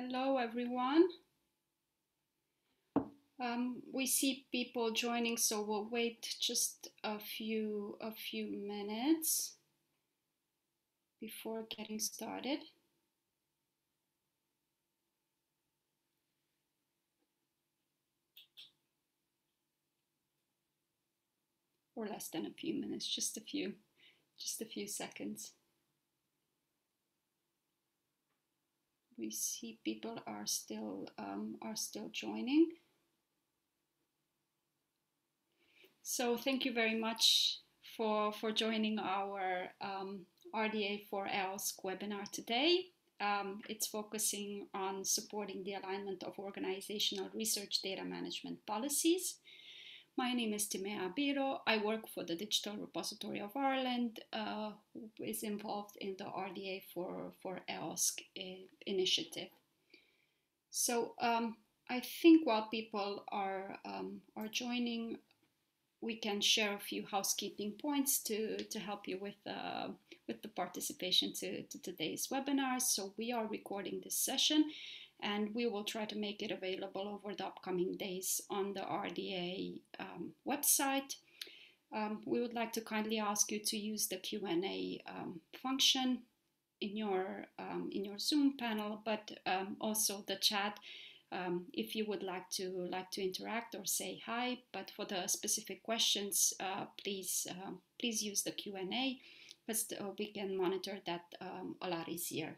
Hello, everyone. We see people joining, so we'll wait just a few minutes before getting started. Or less than a few minutes, just a few seconds. We see people are still joining. So thank you very much for joining our RDA4EOSC webinar today. It's focusing on supporting the alignment of organizational research data management policies. My name is Timea Biro. I work for the Digital Repository of Ireland, who is involved in the RDA4EOSC initiative. So I think while people are joining, we can share a few housekeeping points to help you with the participation to today's webinar. So we are recording this session, and we will try to make it available over the upcoming days on the RDA website. We would like to kindly ask you to use the Q&A function in your Zoom panel, but also the chat if you would like to interact or say hi. But for the specific questions, please use the Q&A, because we can monitor that a lot easier.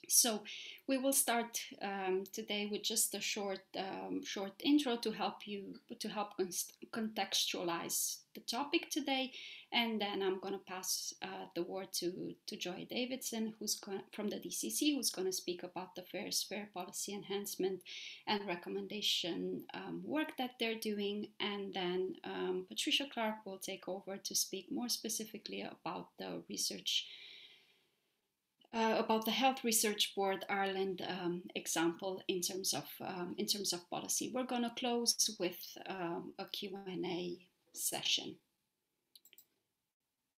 So we will start today with just a short intro to help contextualize the topic today, and then I'm going to pass the word to Joy Davidson, who's from the DCC, who's going to speak about the fair policy enhancement and recommendation work that they're doing, and then Patricia Clark will take over to speak more specifically about the research. About the Health Research Board Ireland example in terms of policy. We're going to close with a Q&A session.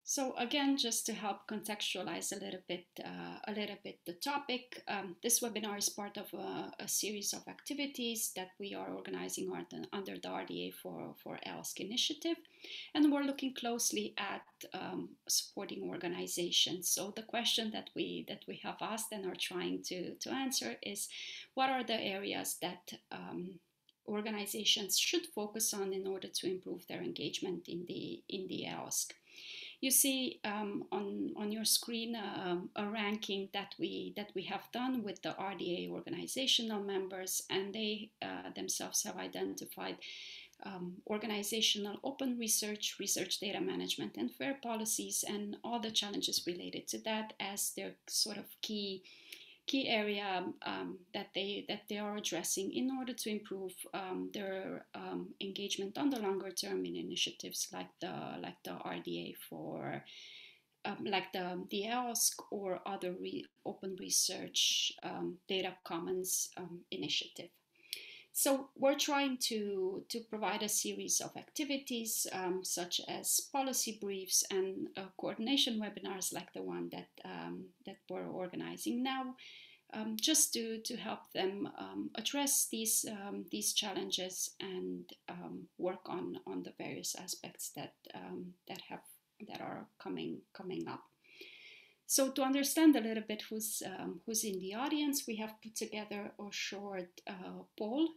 So again, just to help contextualize a little bit the topic, this webinar is part of a series of activities that we are organizing under the RDA4EOSC initiative, and we're looking closely at supporting organizations. So the question that we have asked and are trying to answer is, what are the areas that organizations should focus on in order to improve their engagement in the EOSC? You see on your screen a ranking that we have done with the RDA organizational members, and they themselves have identified organizational open research they management, and fair policies, and all the challenges related to that as their sort of key area that they are addressing in order to improve their engagement on the longer term in initiatives like the RDA for like the EOSC or other open research data commons initiative. So we're trying to provide a series of activities such as policy briefs and coordination webinars like the one that we're organizing now, just to help them address these challenges and work on the various aspects that are coming up. So to understand a little bit who's in the audience, we have put together a short poll.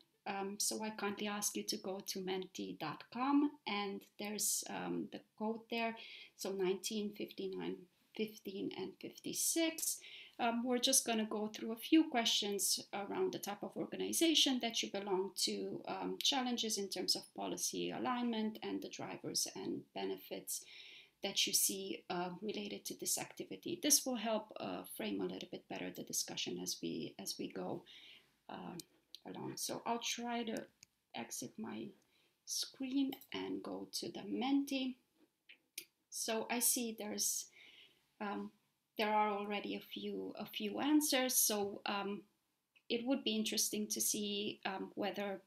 So I kindly ask you to go to menti.com, and there's the code there, so 19, 59, 15, and 56. We're just going to go through a few questions around the type of organization that you belong to, challenges in terms of policy alignment, and the drivers and benefits that you see related to this activity. This will help frame a little bit better the discussion as we go along. So I'll try to exit my screen and go to the Menti. So I see there's there are already a few answers. So it would be interesting to see whether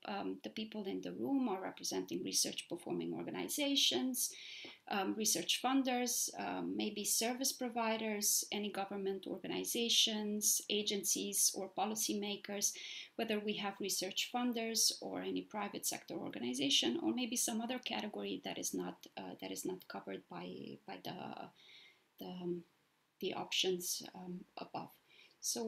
the people in the room are representing research performing organizations, research funders, maybe service providers, any government organizations, agencies, or policymakers, whether we have research funders or any private sector organization, or maybe some other category that is not covered by the options above. So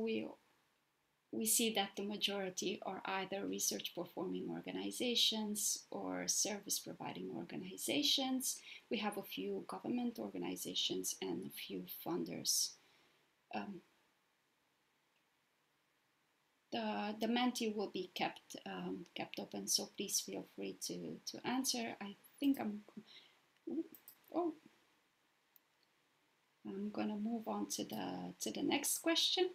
we see that the majority are either research performing organizations or service providing organizations. We have a few government organizations and a few funders. The Menti will be kept open, so please feel free to answer. I think I'm gonna move on to the next question.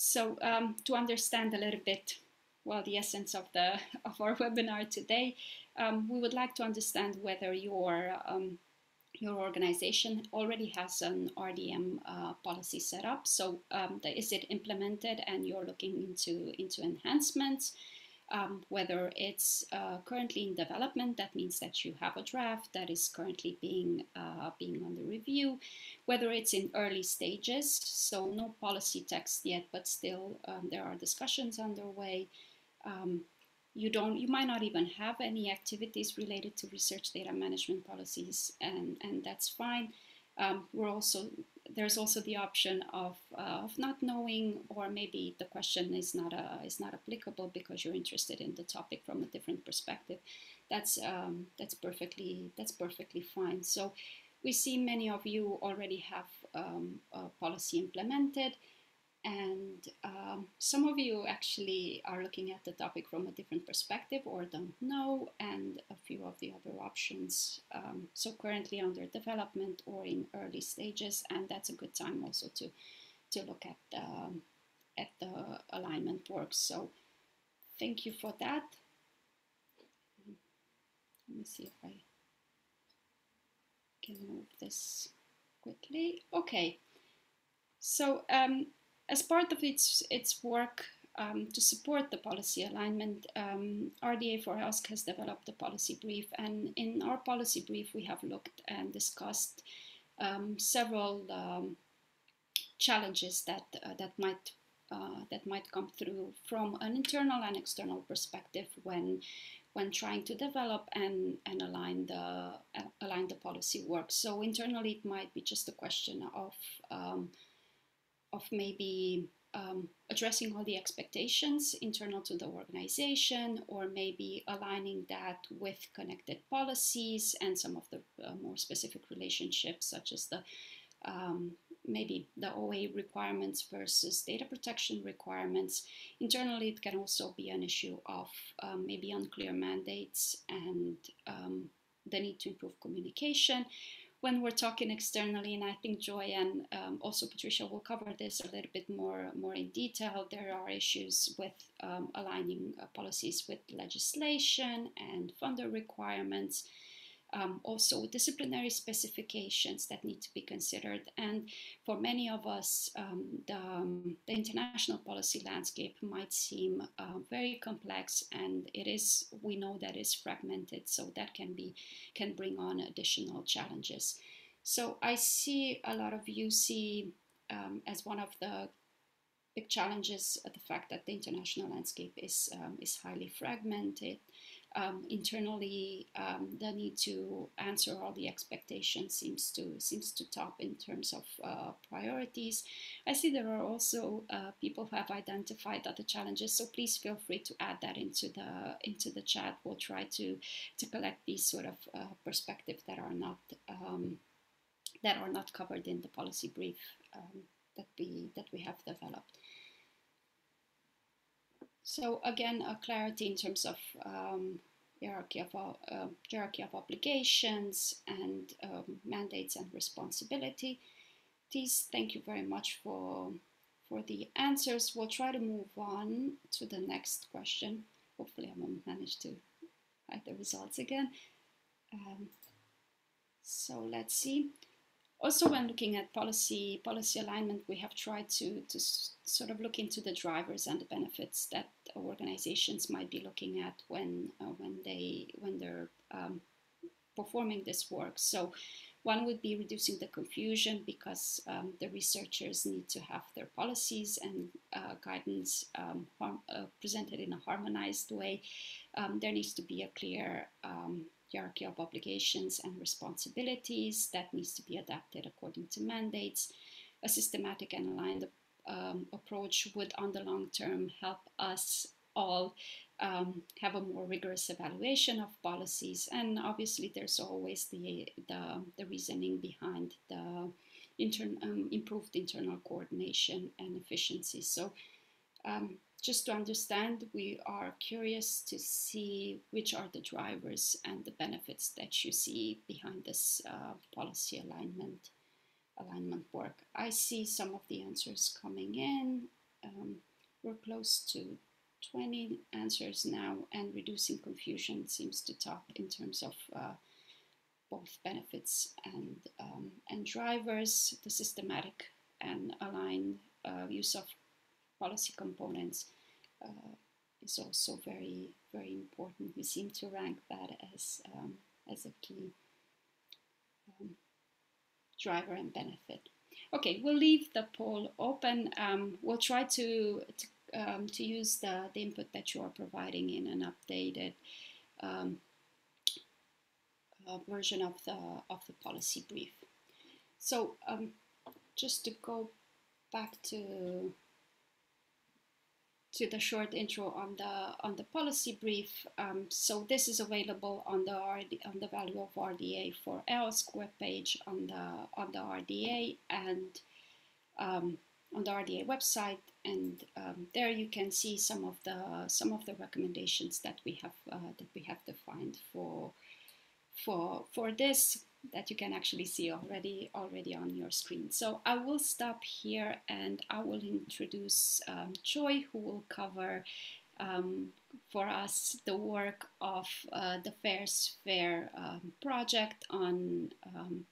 So to understand a little bit, well, the essence of our webinar today, we would like to understand whether your organization already has an RDM policy set up. So is it implemented and you're looking into enhancements? Whether it's currently in development, that means that you have a draft that is currently being under review. Whether it's in early stages, so no policy text yet, but still there are discussions underway. You might not even have any activities related to research data management policies, and that's fine. There's also the option of not knowing, or maybe the question is not applicable because you're interested in the topic from a different perspective. That's perfectly fine. So we see many of you already have a policy implemented, and some of you actually are looking at the topic from a different perspective or don't know, and a few of the other options. So currently under development or in early stages, and that's a good time also to look at the alignment work. So thank you for that. Let me see if I can move this quickly. Okay, so as part of its work to support the policy alignment, RDA4EOSC has developed a policy brief, and in our policy brief we have looked and discussed several challenges that might come through from an internal and external perspective when trying to develop and align the policy work. So internally, it might be just a question of maybe addressing all the expectations internal to the organization, or maybe aligning that with connected policies and some of the more specific relationships, such as the maybe the OA requirements versus data protection requirements. Internally, it can also be an issue of maybe unclear mandates and the need to improve communication. When we're talking externally, and I think Joy and also Patricia will cover this a little bit more in detail, there are issues with aligning policies with legislation and funder requirements. Also disciplinary specifications that need to be considered, and for many of us the international policy landscape might seem very complex, and we know that is fragmented, so that can bring on additional challenges. So I see a lot of you see as one of the big challenges the fact that the international landscape is highly fragmented. Internally, the need to answer all the expectations seems to top in terms of priorities. I see there are also people who have identified other challenges, so please feel free to add that into the chat. We'll try to collect these sort of perspectives that are not covered in the policy brief that we have developed. So again, a clarity in terms of hierarchy of obligations and mandates and responsibilities. Thank you very much for the answers. We'll try to move on to the next question. Hopefully I won't manage to hide the results again. So let's see. Also, when looking at policy alignment, we have tried to sort of look into the drivers and the benefits that organizations might be looking at when they're performing this work. So one would be reducing the confusion, because the researchers need to have their policies and guidance presented in a harmonized way. There needs to be a clear hierarchy of obligations and responsibilities that needs to be adapted according to mandates. A systematic and aligned approach would, on the long term, help us all have a more rigorous evaluation of policies. And obviously, there's always the reasoning behind the improved internal coordination and efficiency. So just to understand, we are curious to see which are the drivers and the benefits that you see behind this policy alignment work. I see some of the answers coming in. We're close to 20 answers now, and reducing confusion seems to top in terms of both benefits and drivers. The systematic and aligned use of policy components is also very, very important. We seem to rank that as a key driver and benefit. Okay, we'll leave the poll open. We'll try to use the input that you are providing in an updated version of the policy brief. So just to go back to the short intro on the policy brief. So this is available on the Value of RDA4EOSC webpage on the RDA and on the RDA website, and there you can see some of the recommendations that we have defined for this, that you can actually see already on your screen. So I will stop here and I will introduce Joy, who will cover for us the work of the FAIR project on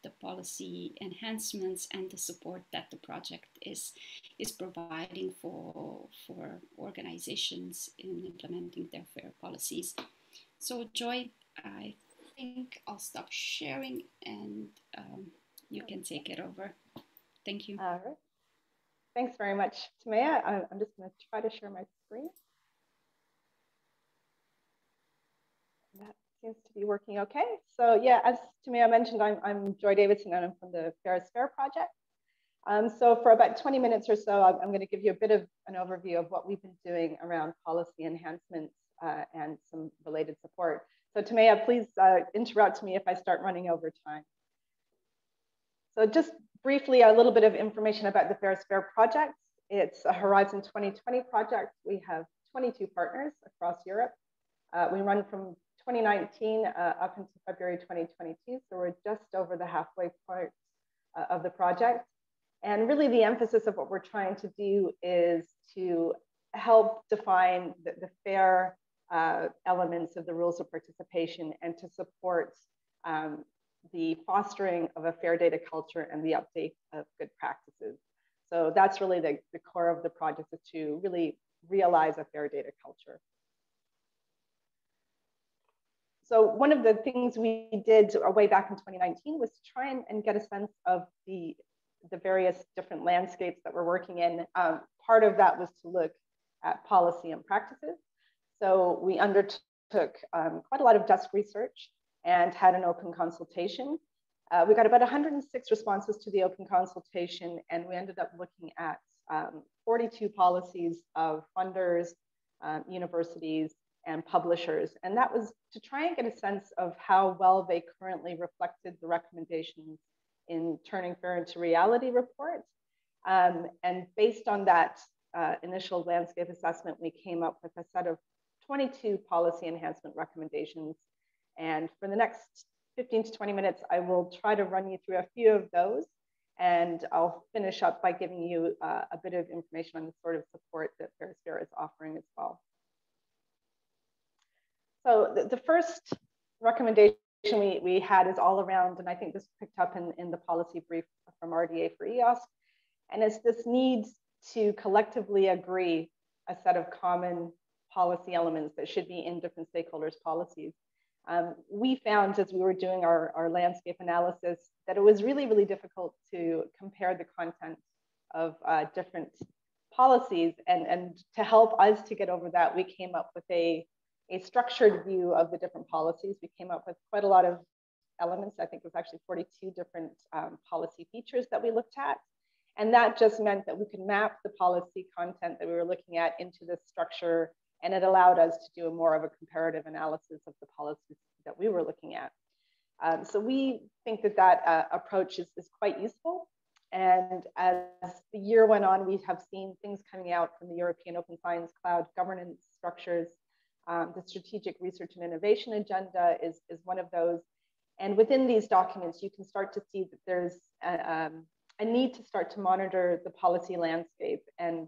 the policy enhancements and the support that the project is providing for organizations in implementing their FAIR policies. So Joy, I think I'll stop sharing and you can take it over. Thank you. All right. Thanks very much, Timea. I'm just going to try to share my screen. That seems to be working okay. So yeah, as Timea mentioned, I'm Joy Davidson and I'm from the FAIR project. So for about 20 minutes or so, I'm going to give you a bit of an overview of what we've been doing around policy enhancements and some related support. So Timea, please interrupt me if I start running over time. So just briefly, a little bit of information about the FAIR project. It's a Horizon 2020 project. We have 22 partners across Europe. We run from 2019 up until February 2022. So we're just over the halfway point of the project. And really the emphasis of what we're trying to do is to help define the FAIR elements of the rules of participation and to support the fostering of a FAIR data culture and the update of good practices. So that's really the core of the project, is to really realize a FAIR data culture. So one of the things we did way back in 2019 was to try and get a sense of the various different landscapes that we're working in. Part of that was to look at policy and practices. So we undertook quite a lot of desk research and had an open consultation. We got about 106 responses to the open consultation, and we ended up looking at 42 policies of funders, universities, and publishers. And that was to try and get a sense of how well they currently reflected the recommendations in Turning FAIR into Reality report. And based on that initial landscape assessment, we came up with a set of 22 policy enhancement recommendations. And for the next 15 to 20 minutes, I will try to run you through a few of those. And I'll finish up by giving you a bit of information on the sort of support that FAIR is offering as well. So the first recommendation we had is all around, and I think this picked up in the policy brief from RDA4EOSC, and it's this need to collectively agree a set of common policy elements that should be in different stakeholders' policies. We found as we were doing our landscape analysis that it was really, really difficult to compare the content of different policies, and to help us to get over that, we came up with a structured view of the different policies. We came up with quite a lot of elements. I think it was actually 42 different policy features that we looked at. And that just meant that we could map the policy content that we were looking at into this structure, and it allowed us to do more of a comparative analysis of the policies that we were looking at. So we think that that approach is quite useful. And as the year went on, we have seen things coming out from the European Open Science Cloud governance structures. The Strategic Research and Innovation Agenda is one of those. And within these documents, you can start to see that there's a need to start to monitor the policy landscape, and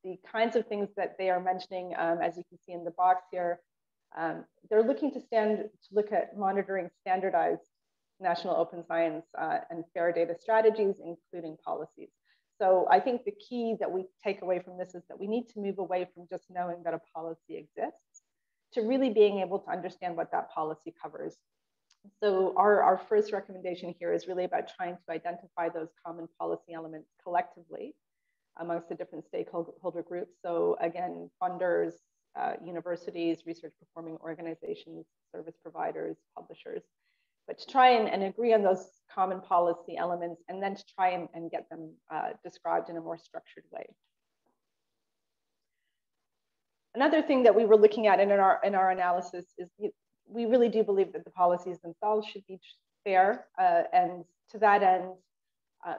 the kinds of things that they are mentioning, as you can see in the box here. They're looking to look at monitoring standardized national open science and fair data strategies, including policies. So I think the key that we take away from this is that we need to move away from just knowing that a policy exists to really being able to understand what that policy covers. So our first recommendation here is really about trying to identify those common policy elements collectively amongst the different stakeholder groups. So again, funders, universities, research performing organizations, service providers, publishers, but to try and agree on those common policy elements, and then to try and get them described in a more structured way. Another thing that we were looking at in our analysis is we really do believe that the policies themselves should be fair, and to that end,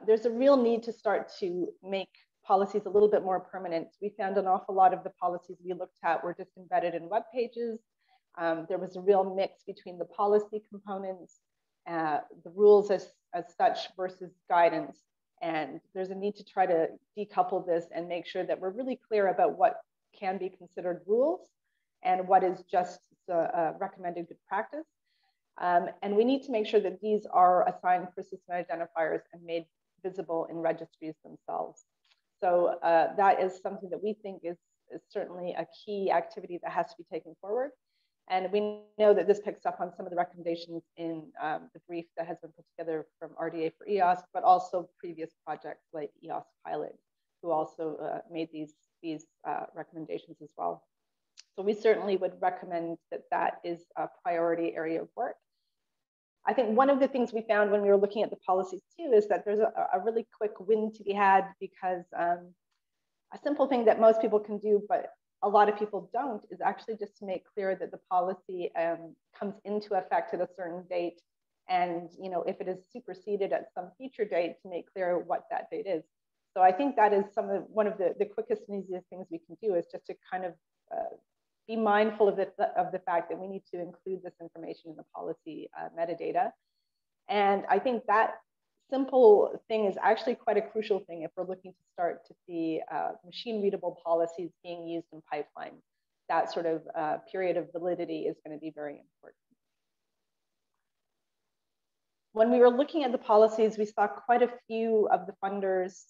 there's a real need to start to make policies a little bit more permanent. We found an awful lot of the policies we looked at were just embedded in web pages. There was a real mix between the policy components, the rules as such versus guidance. And there's a need to try to decouple this and make sure that we're really clear about what can be considered rules and what is just recommended good practice. And we need to make sure that these are assigned persistent identifiers and made visible in registries themselves. So that is something that we think is certainly a key activity that has to be taken forward. And we know that this picks up on some of the recommendations in the brief that has been put together from RDA4EOSC, but also previous projects like EOSC Pilot, who also made these recommendations as well. So we certainly would recommend that that is a priority area of work. I think one of the things we found when we were looking at the policies too is that there's a really quick win to be had, because a simple thing that most people can do, but a lot of people don't, is actually just to make clear that the policy comes into effect at a certain date. And if it is superseded at some future date, to make clear what that date is. So I think that is one of the quickest and easiest things we can do, is just to kind of be mindful of the fact that we need to include this information in the policy metadata. And I think that simple thing is actually quite a crucial thing if we're looking to start to see machine readable policies being used in pipelines. That sort of period of validity is going to be very important. When we were looking at the policies, we saw quite a few of the funders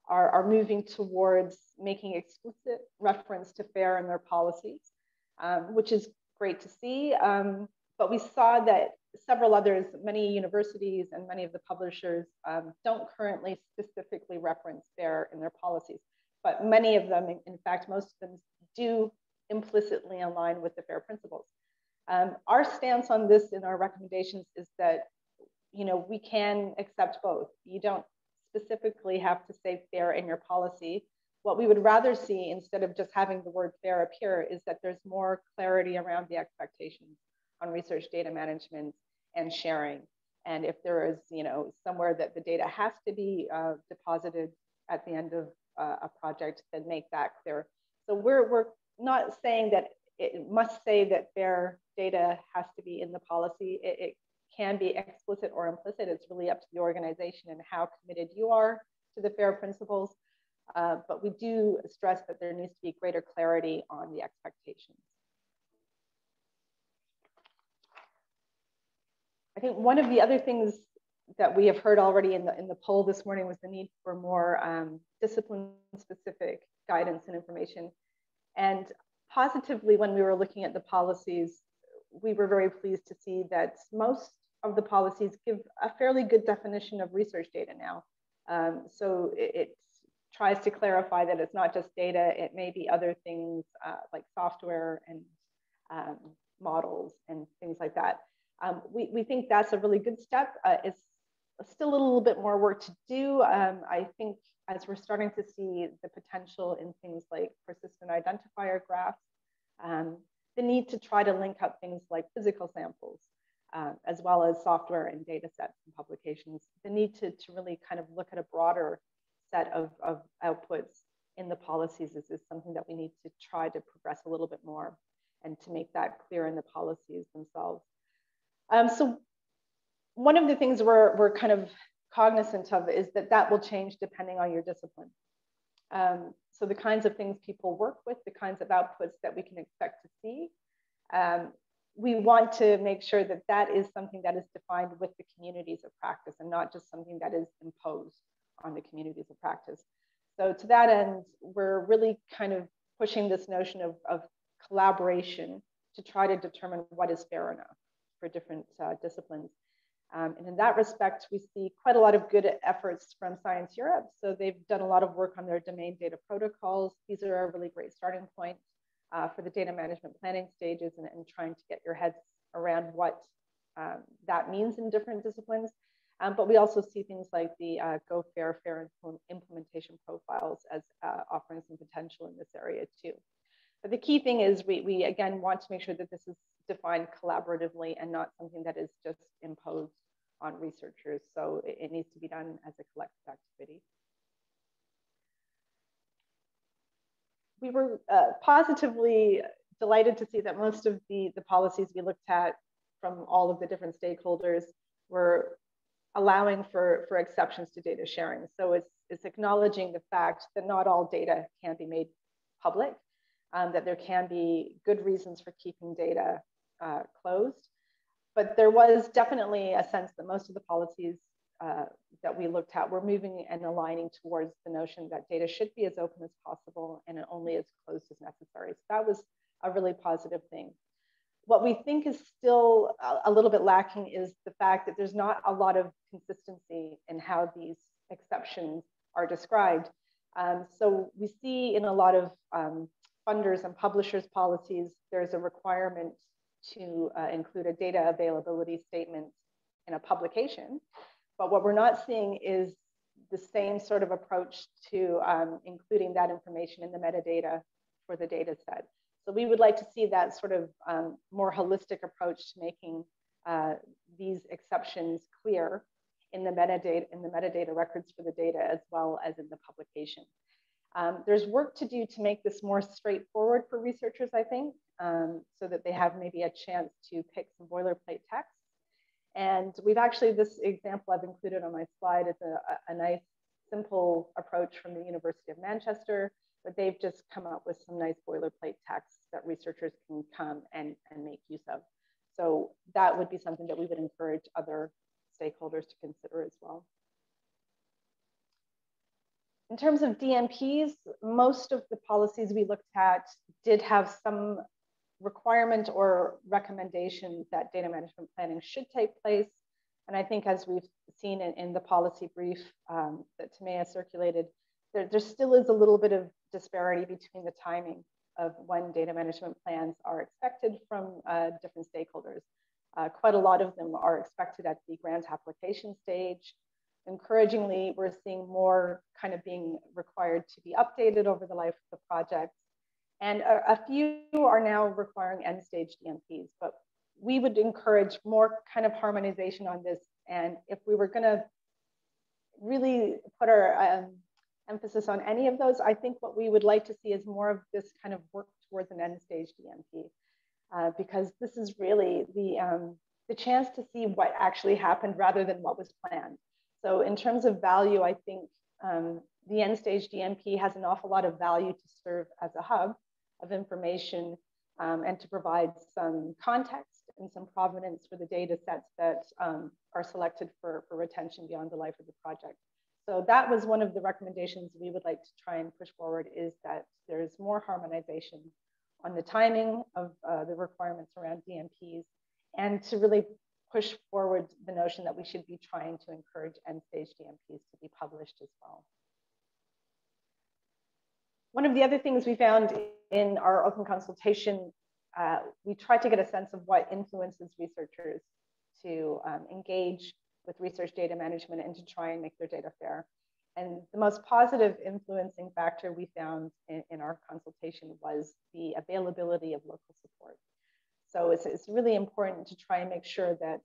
are moving towards making explicit reference to FAIR in their policies, which is great to see. But we saw that several others, many universities and many of the publishers don't currently specifically reference FAIR in their policies, but many of them, in fact, most of them do implicitly align with the FAIR principles. Our stance on this in our recommendations is that we can accept both. You don't specifically have to say FAIR in your policy. What we would rather see, instead of just having the word FAIR appear, is that there's more clarity around the expectations on research data management and sharing. And if there is, somewhere that the data has to be deposited at the end of a project, then make that clear. So we're not saying that it must say that FAIR data has to be in the policy. It can be explicit or implicit. It's really up to the organization and how committed you are to the FAIR principles. But we do stress that there needs to be greater clarity on the expectations. I think one of the other things that we have heard already in the poll this morning was the need for more discipline-specific guidance and information. And positively, when we were looking at the policies, we were very pleased to see that most of the policies give a fairly good definition of research data now. So it tries to clarify that it's not just data, it may be other things like software and models and things like that. We think that's a really good step. It's still a little bit more work to do. I think as we're starting to see the potential in things like persistent identifier graphs, the need to try to link up things like physical samples, as well as software and data sets and publications, the need to really kind of look at a broader set of outputs in the policies is something that we need to try to progress a little bit more and to make that clear in the policies themselves. So one of the things we're kind of cognizant of is that will change depending on your discipline. So the kinds of things people work with, the kinds of outputs that we can expect to see, we want to make sure that that is something that is defined with the communities of practice and not just something that is imposed on the communities of practice. So to that end, we're really kind of pushing this notion of collaboration to try to determine what is fair enough for different disciplines. And in that respect, we see quite a lot of good efforts from Science Europe. So they've done a lot of work on their domain data protocols. These are a really great starting point for the data management planning stages and trying to get your heads around what that means in different disciplines. But we also see things like the Go Fair implementation profiles as offering some potential in this area too. But the key thing is we again want to make sure that this is defined collaboratively and not something that is just imposed on researchers. So it needs to be done as a collective activity. We were positively delighted to see that most of the policies we looked at from all of the different stakeholders were allowing for exceptions to data sharing. So it's acknowledging the fact that not all data can be made public, that there can be good reasons for keeping data closed. But there was definitely a sense that most of the policies that we looked at were moving and aligning towards the notion that data should be as open as possible and only as closed as necessary. So that was a really positive thing. What we think is still a little bit lacking is the fact that there's not a lot of consistency in how these exceptions are described. So we see in a lot of funders and publishers policies, there's a requirement to include a data availability statement in a publication. But what we're not seeing is the same sort of approach to including that information in the metadata for the data set. So we would like to see that sort of more holistic approach to making these exceptions clear in the metadata records for the data as well as in the publication. There's work to do to make this more straightforward for researchers, I think, so that they have maybe a chance to pick some boilerplate text. And we've actually, this example I've included on my slide is a nice, simple approach from the University of Manchester, but they've just come up with some nice boilerplate text that researchers can come and make use of. So that would be something that we would encourage other stakeholders to consider as well. In terms of DMPs, most of the policies we looked at did have some requirement or recommendation that data management planning should take place. And I think as we've seen in the policy brief that Timea circulated, there still is a little bit of disparity between the timing of when data management plans are expected from different stakeholders. Quite a lot of them are expected at the grant application stage. Encouragingly, we're seeing more kind of being required to be updated over the life of the project. And a few are now requiring end-stage DMPs, but we would encourage more kind of harmonization on this. And if we were gonna really put our emphasis on any of those, I think what we would like to see is more of this kind of work towards an end-stage DMP, because this is really the chance to see what actually happened rather than what was planned. So in terms of value, I think the end-stage DMP has an awful lot of value to serve as a hub of information and to provide some context and some provenance for the data sets that are selected for retention beyond the life of the project. So that was one of the recommendations we would like to try and push forward, is that there's more harmonization on the timing of the requirements around DMPs, and to really push forward the notion that we should be trying to encourage end-stage DMPs to be published as well. One of the other things we found in our open consultation, we tried to get a sense of what influences researchers to engage with research data management and to try and make their data fair. And the most positive influencing factor we found in our consultation was the availability of local support. So it's really important to try and make sure that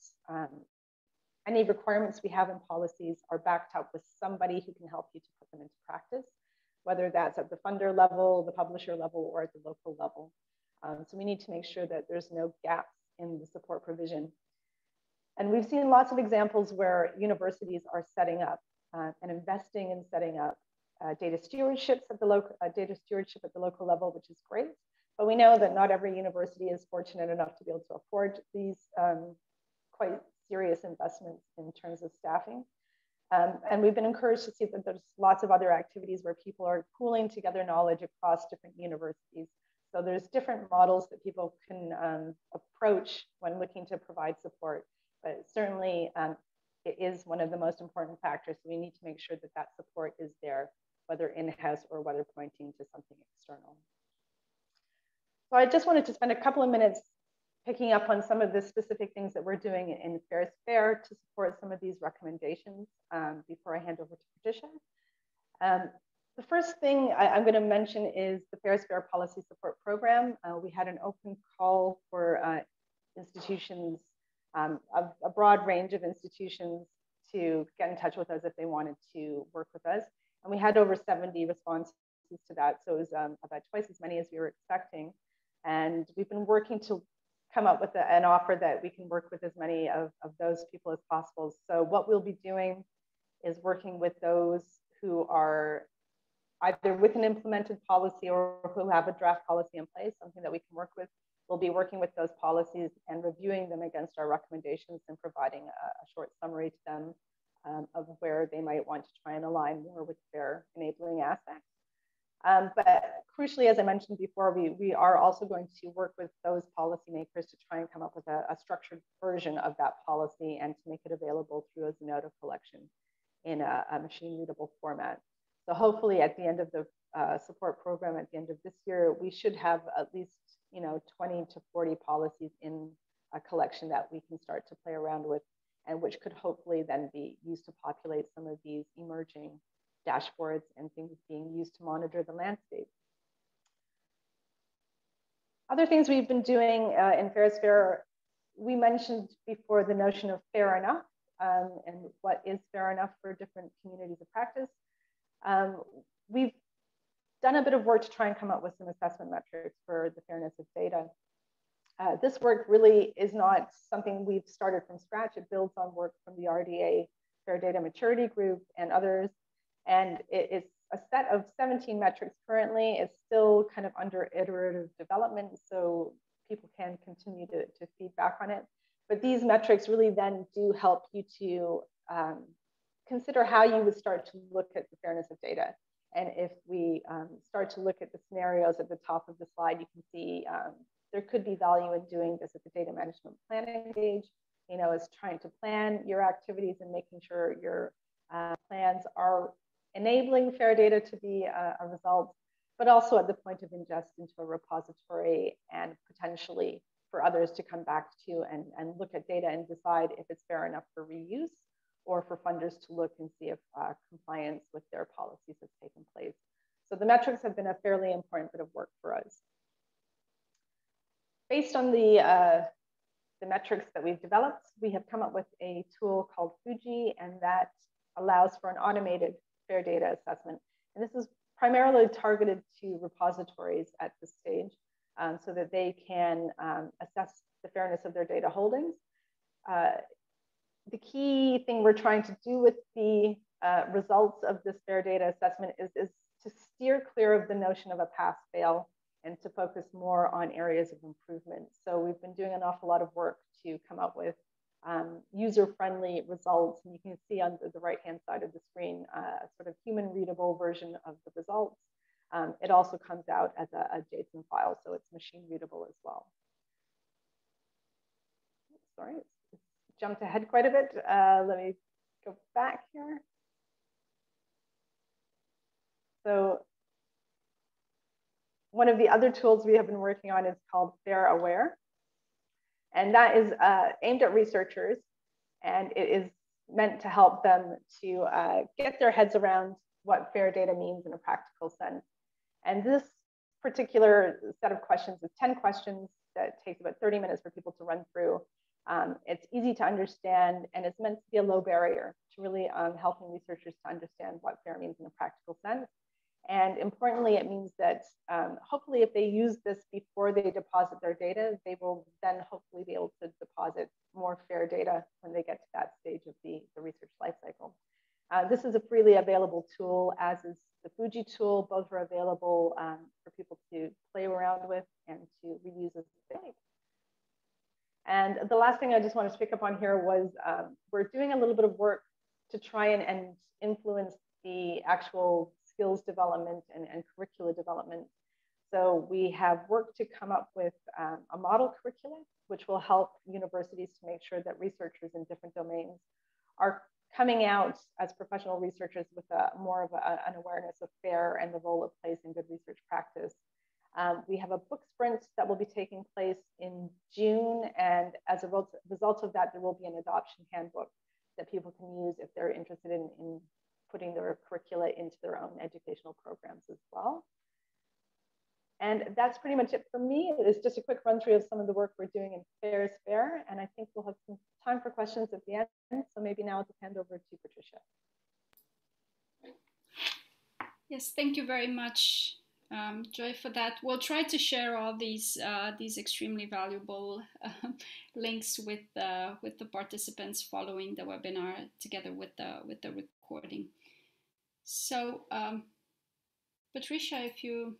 any requirements we have in policies are backed up with somebody who can help you to put them into practice, whether that's at the funder level, the publisher level, or at the local level. So we need to make sure that there's no gaps in the support provision. And we've seen lots of examples where universities are setting up and investing in setting up data stewardship at the local level, which is great. But we know that not every university is fortunate enough to be able to afford these quite serious investments in terms of staffing. And we've been encouraged to see that there's lots of other activities where people are pooling together knowledge across different universities. So there's different models that people can approach when looking to provide support. But certainly it is one of the most important factors. So we need to make sure that that support is there, whether in-house or whether pointing to something external. So I just wanted to spend a couple of minutes picking up on some of the specific things that we're doing in Fairs Fair to support some of these recommendations before I hand over to Patricia. The first thing I'm going to mention is the Fairs Fair Policy Support Program. We had an open call for institutions, a broad range of institutions, to get in touch with us if they wanted to work with us. And we had over 70 responses to that. So it was about twice as many as we were expecting. And we've been working to come up with an offer that we can work with as many of those people as possible. So what we'll be doing is working with those who are either with an implemented policy or who have a draft policy in place, something that we can work with. We'll be working with those policies and reviewing them against our recommendations and providing a short summary to them of where they might want to try and align more with their enabling aspects. But crucially, as I mentioned before, we are also going to work with those policymakers to try and come up with a structured version of that policy and to make it available through a Zenodo collection in a machine readable format. So hopefully at the end of the support program at the end of this year, we should have at least 20 to 40 policies in a collection that we can start to play around with, and which could hopefully then be used to populate some of these emerging dashboards and things being used to monitor the landscape. Other things we've been doing in Fairs Fair, we mentioned before the notion of fair enough and what is fair enough for different communities of practice. We've done a bit of work to try and come up with some assessment metrics for the fairness of data. This work really is not something we've started from scratch. It builds on work from the RDA Fair Data Maturity Group and others. And it's a set of 17 metrics currently. It's still kind of under iterative development, so people can continue to feedback on it. But these metrics really then do help you to consider how you would start to look at the fairness of data. And if we start to look at the scenarios at the top of the slide, you can see there could be value in doing this at the data management planning stage, is trying to plan your activities and making sure your plans are enabling fair data to be a result, but also at the point of ingest into a repository and potentially for others to come back to and look at data and decide if it's fair enough for reuse, or for funders to look and see if compliance with their policies has taken place. So the metrics have been a fairly important bit of work for us. Based on the metrics that we've developed, we have come up with a tool called Fuji, and that allows for an automated fair data assessment. And this is primarily targeted to repositories at this stage so that they can assess the fairness of their data holdings. The key thing we're trying to do with the results of this fair data assessment is to steer clear of the notion of a pass-fail and to focus more on areas of improvement. So we've been doing an awful lot of work to come up with user-friendly results. And you can see on the right-hand side of the screen, a sort of human-readable version of the results. It also comes out as a JSON file, so it's machine-readable as well. Sorry, it's jumped ahead quite a bit. Let me go back here. So one of the other tools we have been working on is called FAIR Aware. And that is aimed at researchers, and it is meant to help them to get their heads around what FAIR data means in a practical sense. And this particular set of questions is 10 questions that takes about 30 minutes for people to run through. It's easy to understand, and it's meant to be a low barrier to really helping researchers to understand what FAIR means in a practical sense. And importantly, it means that hopefully if they use this before they deposit their data, they will then hopefully be able to deposit more FAIR data when they get to that stage of the research lifecycle. This is a freely available tool, as is the Fuji tool. Both are available for people to play around with and to reuse as they like. And the last thing I just wanted to pick up on here was we're doing a little bit of work to try and influence the actual skills development and curricula development. So we have worked to come up with a model curriculum, which will help universities to make sure that researchers in different domains are coming out as professional researchers with more of an awareness of FAIR and the role it plays in good research practice. We have a book sprint that will be taking place in June, and as a result of that, there will be an adoption handbook that people can use if they're interested in putting their curricula into their own educational programs as well. And that's pretty much it for me. It's just a quick run through of some of the work we're doing in FAIR is FAIR, and I think we'll have some time for questions at the end. So maybe now I'll just hand over to Patricia. Yes, thank you very much, Joy, for that. We'll try to share all these extremely valuable links with the participants following the webinar, together with the recording. So, Patricia, if you,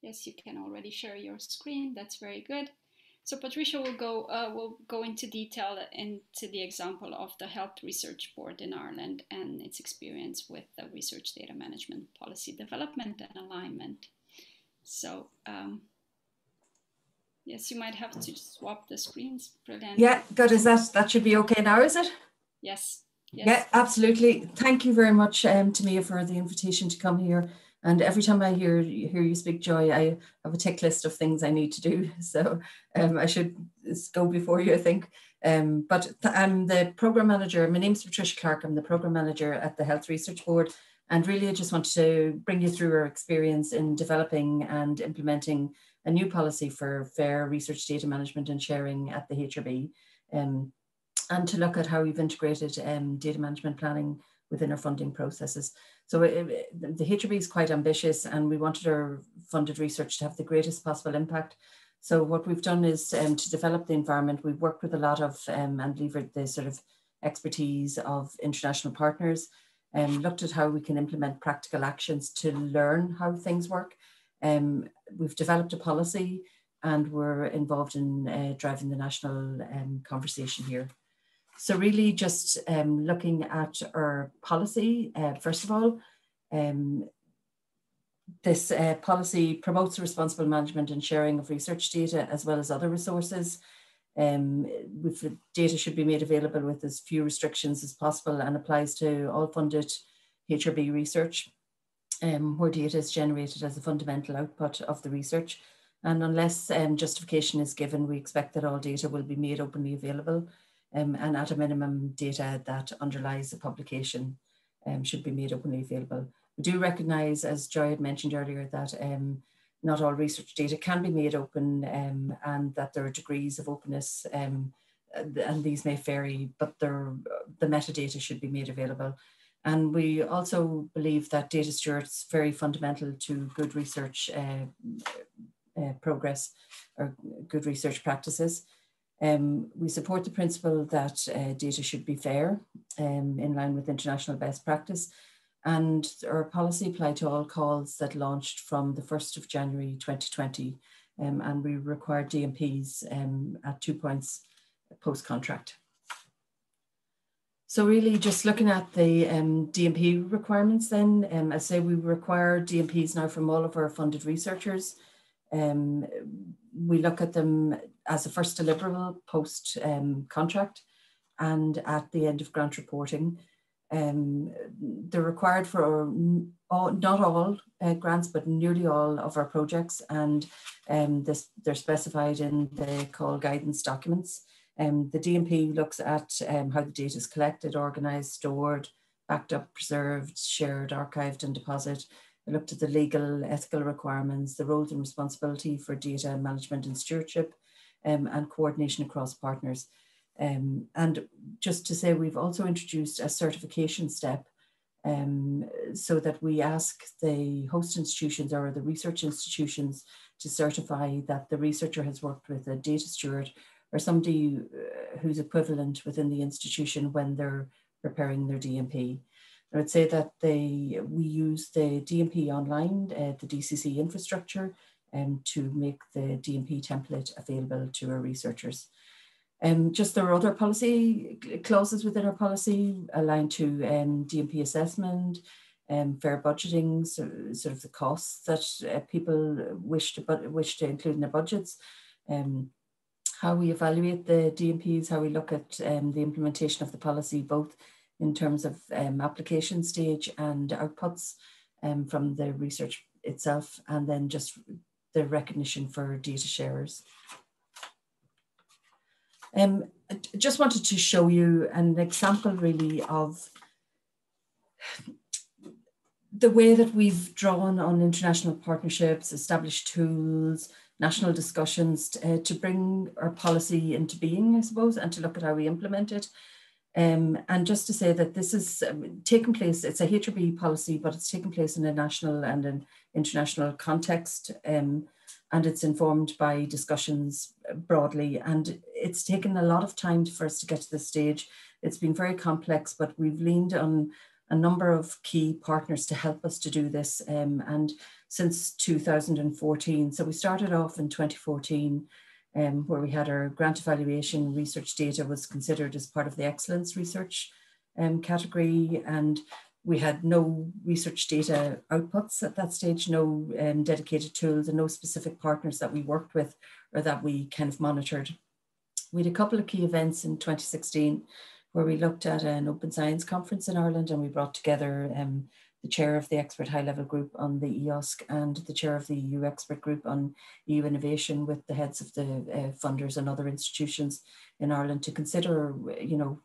yes, you can already share your screen. That's very good. So Patricia will go into detail into the example of the Health Research Board in Ireland and its experience with the research data management policy development and alignment. So yes, you might have to swap the screens. Brilliant. Yeah, good. Is that should be okay now, is it? Yes. Yes. Yeah, absolutely. Thank you very much, Tamia, for the invitation to come here. And every time I hear you speak, Joy, I have a tick list of things I need to do. So I should go before you, I think. But I'm the program manager. My name's Patricia Clark. I'm the program manager at the Health Research Board. And really, I just wanted to bring you through our experience in developing and implementing a new policy for FAIR research data management and sharing at the HRB. And to look at how we've integrated data management planning within our funding processes. So the HRB is quite ambitious, and we wanted our funded research to have the greatest possible impact. So what we've done is to develop the environment. We've worked with a lot of and leveraged the sort of expertise of international partners, and looked at how we can implement practical actions to learn how things work. We've developed a policy, and we're involved in driving the national conversation here. So really just looking at our policy, first of all, this policy promotes the responsible management and sharing of research data as well as other resources. Data should be made available with as few restrictions as possible and applies to all funded HRB research where data is generated as a fundamental output of the research. And unless justification is given, we expect that all data will be made openly available. And at a minimum, data that underlies the publication should be made openly available. We do recognise, as Joy had mentioned earlier, that not all research data can be made open and that there are degrees of openness and these may vary, but the metadata should be made available. And we also believe that data stewardship is very fundamental to good research progress or good research practices. We support the principle that data should be fair in line with international best practice. and our policy applied to all calls that launched from the 1st of January 2020, and we required DMPs at 2 points post-contract. So really just looking at the DMP requirements then, as I say, we require DMPs now from all of our funded researchers. We look at them as a first deliverable post contract and at the end of grant reporting. They're required for not all grants, but nearly all of our projects, and they're specified in the call guidance documents. The DMP looks at how the data is collected, organised, stored, backed up, preserved, shared, archived and deposited. It looked at the legal, ethical requirements, the roles and responsibility for data management and stewardship, and coordination across partners. And just to say, we've also introduced a certification step so that we ask the host institutions or the research institutions to certify that the researcher has worked with a data steward or somebody who's equivalent within the institution when they're preparing their DMP. I would say that we use the DMP online, the DCC infrastructure, to make the DMP template available to our researchers. Just there are other policy clauses within our policy aligned to DMP assessment, fair budgeting, so sort of the costs that people wish to include in their budgets, how we evaluate the DMPs, how we look at the implementation of the policy, both in terms of application stage and outputs from the research itself, and then just the recognition for data sharers. I just wanted to show you an example really of the way that we've drawn on international partnerships, established tools, national discussions to bring our policy into being, I suppose, and to look at how we implement it. And just to say that this is taking place, it's a HRB policy, but it's taken place in a national and an international context. And it's informed by discussions broadly. And it's taken a lot of time for us to get to this stage. It's been very complex, but we've leaned on a number of key partners to help us to do this. And since 2014, so we started off in 2014, where we had our grant evaluation research data was considered as part of the excellence research category. And we had no research data outputs at that stage, no dedicated tools and no specific partners that we worked with or that we kind of monitored. We had a couple of key events in 2016 where we looked at an open science conference in Ireland, and we brought together the chair of the expert high-level group on the EOSC and the chair of the EU expert group on EU innovation with the heads of the funders and other institutions in Ireland to consider, you know,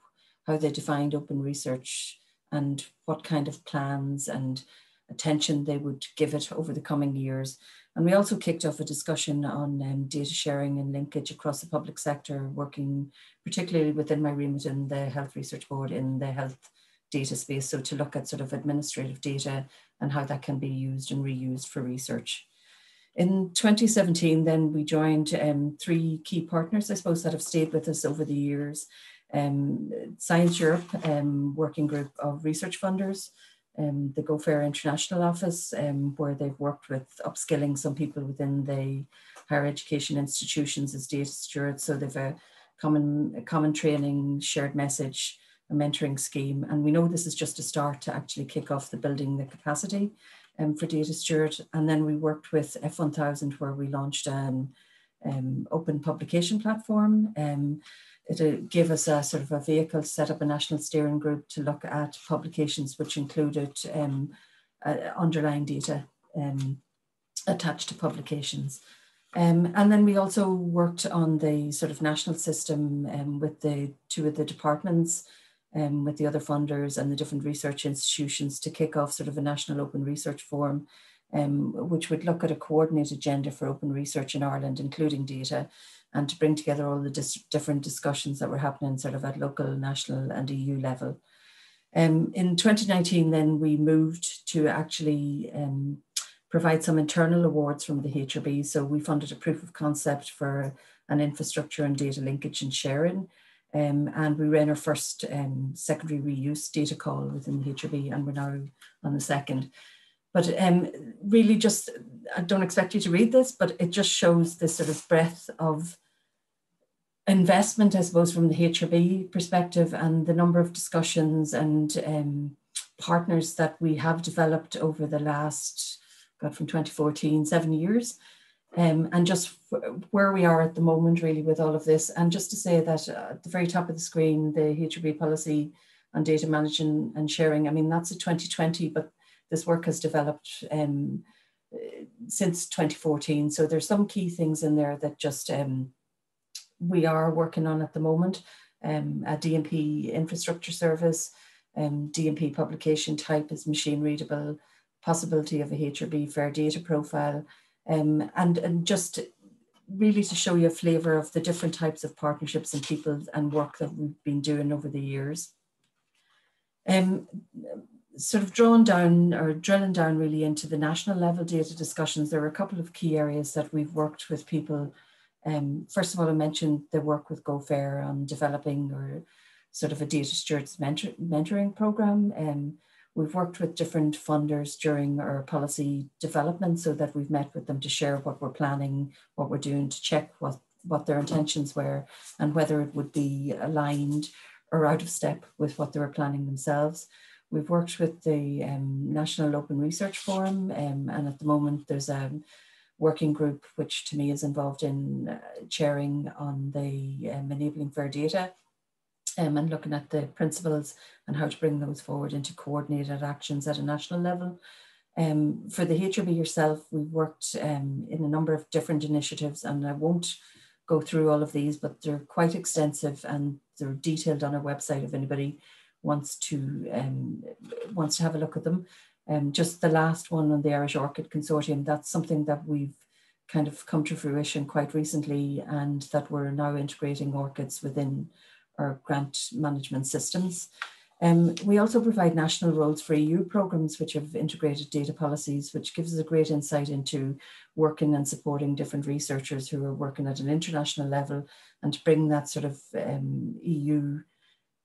how they defined open research and what kind of plans and attention they would give it over the coming years. And we also kicked off a discussion on data sharing and linkage across the public sector, working particularly within my remit in the Health Research Board in the health data space. So to look at sort of administrative data and how that can be used and reused for research. In 2017, then we joined 3 key partners, I suppose, that have stayed with us over the years. Science Europe working group of research funders, the Go Fair International Office, where they've worked with upskilling some people within the higher education institutions as data stewards. So they've a common training, shared message, a mentoring scheme. And we know this is just a start to actually kick off the building the capacity for data steward. And then we worked with F1000, where we launched an open publication platform. It gave us a sort of a vehicle to set up a national steering group to look at publications which included underlying data attached to publications. And then we also worked on the sort of national system with the 2 of the departments, with the other funders and the different research institutions to kick off sort of a national open research forum, which would look at a coordinated agenda for open research in Ireland, including data, and to bring together all the different discussions that were happening sort of at local, national and EU level. In 2019, then we moved to actually provide some internal awards from the HRB. So we funded a proof of concept for an infrastructure and data linkage and sharing and we ran our first secondary reuse data call within the HRB, and we're now on the second. But really just, I don't expect you to read this, but it just shows this sort of breadth of investment, I suppose, from the HRB perspective, and the number of discussions and partners that we have developed over the last, from 2014, 7 years. And just where we are at the moment really with all of this. And just to say that at the very top of the screen, the HRB policy on data management and sharing, I mean, that's a 2020, but this work has developed since 2014. So there's some key things in there that just we are working on at the moment. A DMP infrastructure service, DMP publication type is machine readable, possibility of a HRB fair data profile, and just really to show you a flavour of the different types of partnerships and people and work that we've been doing over the years. Sort of drilling down really into the national level data discussions, there are a couple of key areas that we've worked with people. First of all, I mentioned the work with GoFair on developing or sort of a data stewards mentoring program. We've worked with different funders during our policy development so that we've met with them to share what we're planning, what we're doing, to check what their intentions were and whether it would be aligned or out of step with what they were planning themselves. We've worked with the National Open Research Forum, and at the moment there's a working group which to me is involved in chairing on the enabling fair data and looking at the principles and how to bring those forward into coordinated actions at a national level. For the HRB yourself, we've worked in a number of different initiatives, and I won't go through all of these, but they're quite extensive and they're detailed on our website if anybody wants to have a look at them. Just the last one on the Irish Orchid Consortium, that's something that we've kind of come to fruition quite recently, and that we're now integrating orchids within our grant management systems. We also provide national roles for EU programs which have integrated data policies, which gives us a great insight into working and supporting different researchers who are working at an international level, and to bring that sort of EU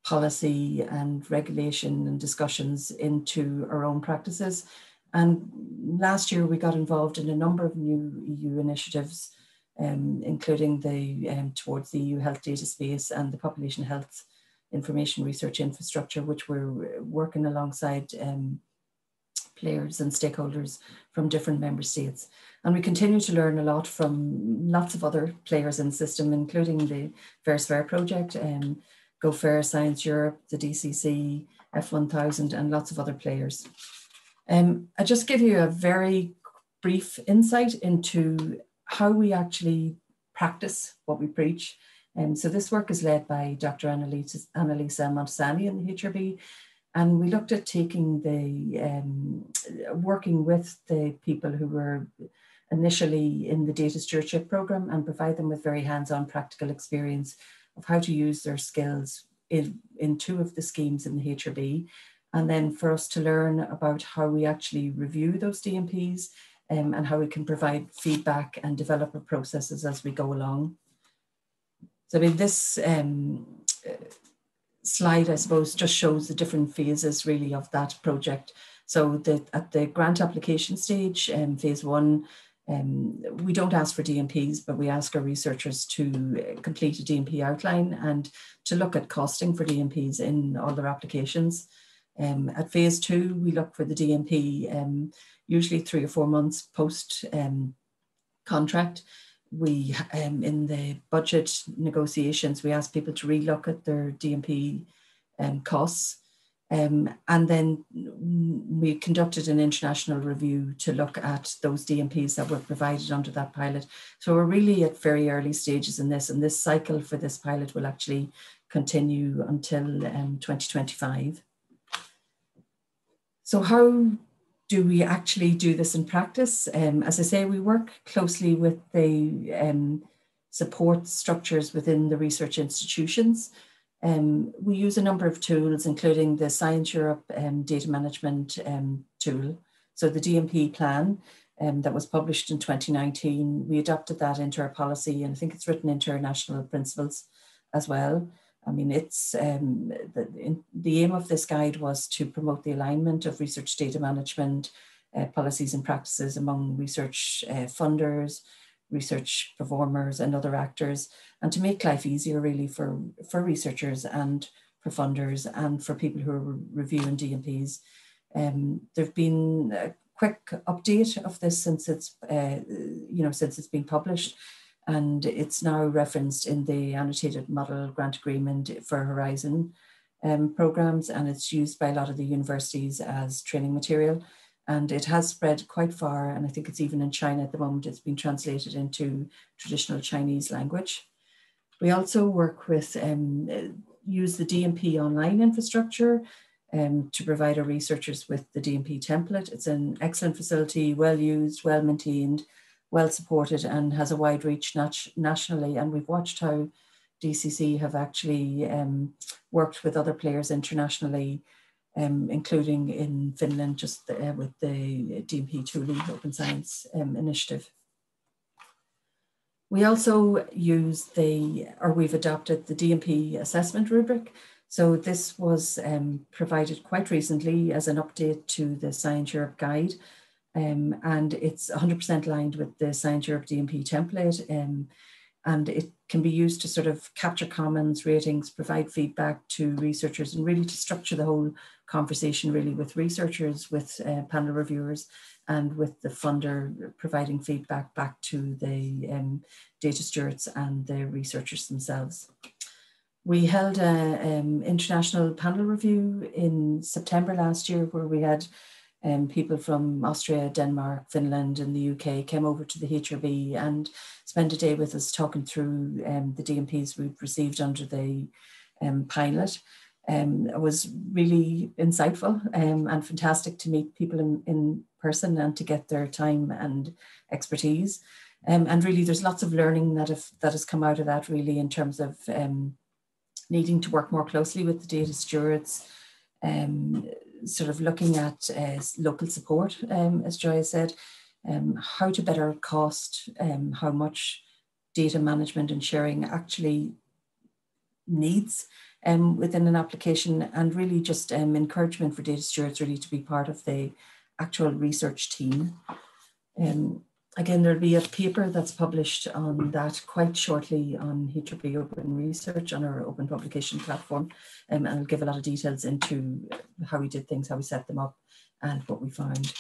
policy and regulation and discussions into our own practices. And last year we got involved in a number of new EU initiatives, including the towards the EU health data space and the population health information research infrastructure, which we're working alongside players and stakeholders from different member states. And we continue to learn a lot from lots of other players in the system, including the Fair's Fair project, GoFair, Science Europe, the DCC, F1000, and lots of other players. I just give you a very brief insight into how we actually practice what we preach. So this work is led by Dr. Annalisa Montesani in the HRB, and we looked at taking the, working with the people who were initially in the data stewardship program and provide them with very hands-on practical experience of how to use their skills in two of the schemes in the HRB, and then for us to learn about how we actually review those DMPs and how we can provide feedback and develop our processes as we go along. So I mean, this slide, I suppose, just shows the different phases really of that project. So at the grant application stage, phase one, we don't ask for DMPs, but we ask our researchers to complete a DMP outline and to look at costing for DMPs in all their applications. At phase two, we look for the DMP usually 3 or 4 months post contract. We, in the budget negotiations, we ask people to relook at their DMP costs. And then we conducted an international review to look at those DMPs that were provided under that pilot. So we're really at very early stages in this, and this cycle for this pilot will actually continue until 2025. So how do we actually do this in practice? As I say, we work closely with the support structures within the research institutions. We use a number of tools, including the Science Europe data management tool. So the DMP plan that was published in 2019, we adopted that into our policy, and I think it's written into our national principles as well. I mean, it's the aim of this guide was to promote the alignment of research data management policies and practices among research funders, research performers and other actors, and to make life easier really for researchers and for funders and for people who are reviewing DMPs. There've been a quick update of this since it's since it's been published, and it's now referenced in the annotated model grant agreement for Horizon programs, and it's used by a lot of the universities as training material. And it has spread quite far, and I think it's even in China at the moment. It's been translated into traditional Chinese language. We also work with, use the DMP online infrastructure to provide our researchers with the DMP template. It's an excellent facility, well used, well maintained, well supported, and has a wide reach nationally. And we've watched how DCC have actually worked with other players internationally, including in Finland, just with the DMP tooling Open Science initiative. We also use we've adopted the DMP assessment rubric. So this was provided quite recently as an update to the Science Europe guide. And it's 100% aligned with the Science Europe DMP template. And it can be used to sort of capture comments, ratings, provide feedback to researchers, and really to structure the whole conversation really with researchers, with panel reviewers, and with the funder providing feedback back to the data stewards and the researchers themselves. We held an international panel review in September last year, where we had people from Austria, Denmark, Finland and the UK came over to the HRB and spent a day with us talking through the DMPs we've received under the pilot. It was really insightful and fantastic to meet people in person and to get their time and expertise. And really there's lots of learning that has come out of that, really, in terms of needing to work more closely with the data stewards, sort of looking at local support, as Joy said, how to better cost how much data management and sharing actually needs within an application, and really just encouragement for data stewards really to be part of the actual research team. Again, there'll be a paper that's published on that quite shortly on HRB Open Research on our open publication platform, and I'll give a lot of details into how we did things, how we set them up, and what we found.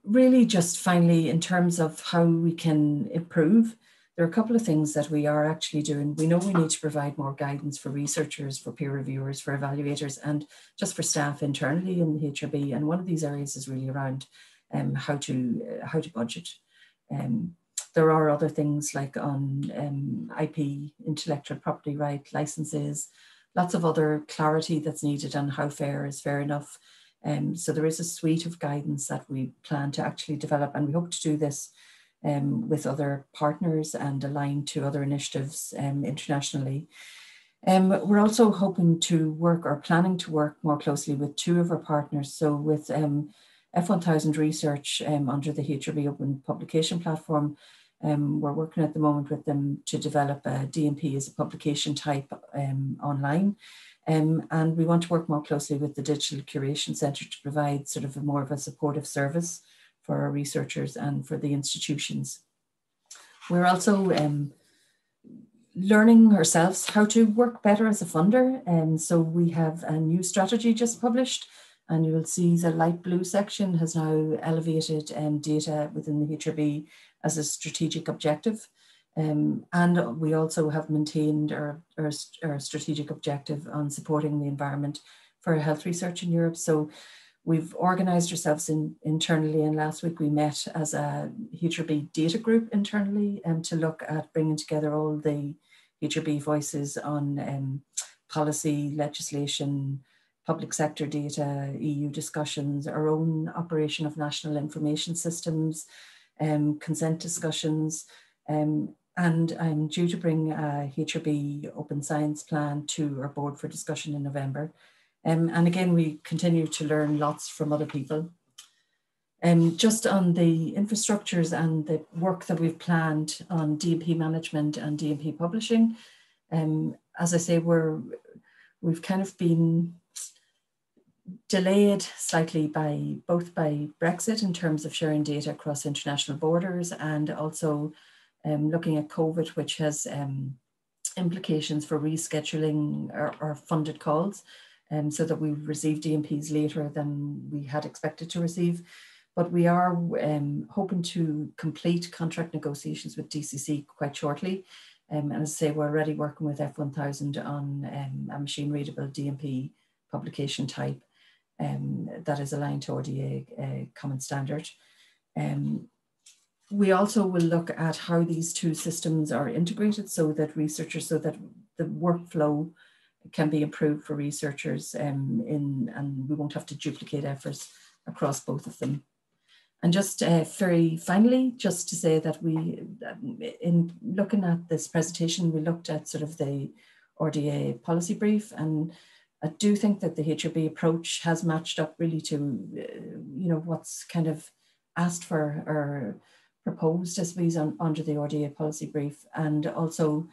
Really just finally, in terms of how we can improve, there are a couple of things that we are actually doing. We know we need to provide more guidance for researchers, for peer reviewers, for evaluators, and just for staff internally in the HRB. And one of these areas is really around how to budget. There are other things like on IP, intellectual property right, licenses, lots of other clarity that's needed on how fair is fair enough. So there is a suite of guidance that we plan to actually develop, and we hope to do this with other partners and align to other initiatives internationally. We're also hoping to work, or planning to work, more closely with two of our partners. So with F1000 Research under the HRB Open Publication Platform, we're working at the moment with them to develop a DMP as a publication type online. And we want to work more closely with the Digital Curation Centre to provide sort of more of a supportive service for our researchers and for the institutions. We're also learning ourselves how to work better as a funder. So we have a new strategy just published, and you will see the light blue section has now elevated data within the HRB as a strategic objective. And we also have maintained our strategic objective on supporting the environment for health research in Europe. So we've organised ourselves internally, and last week we met as a HRB data group internally to look at bringing together all the HRB voices on policy, legislation, public sector data, EU discussions, our own operation of national information systems, consent discussions, and I'm due to bring a HRB Open Science plan to our board for discussion in November. And again, we continue to learn lots from other people. Just on the infrastructures and the work that we've planned on DMP management and DMP publishing, as I say, we've kind of been delayed slightly both by Brexit in terms of sharing data across international borders, and also looking at COVID, which has implications for rescheduling our funded calls, so that we received DMPs later than we had expected to receive. But we are hoping to complete contract negotiations with DCC quite shortly. And as I say, we're already working with F1000 on a machine readable DMP publication type that is aligned to RDA common standard. We also will look at how these two systems are integrated so that the workflow can be improved for researchers and we won't have to duplicate efforts across both of them. And just very finally, just to say that in looking at this presentation, we looked at sort of the RDA policy brief, and I do think that the HRB approach has matched up really to, what's kind of asked for or proposed as we under the RDA policy brief, and also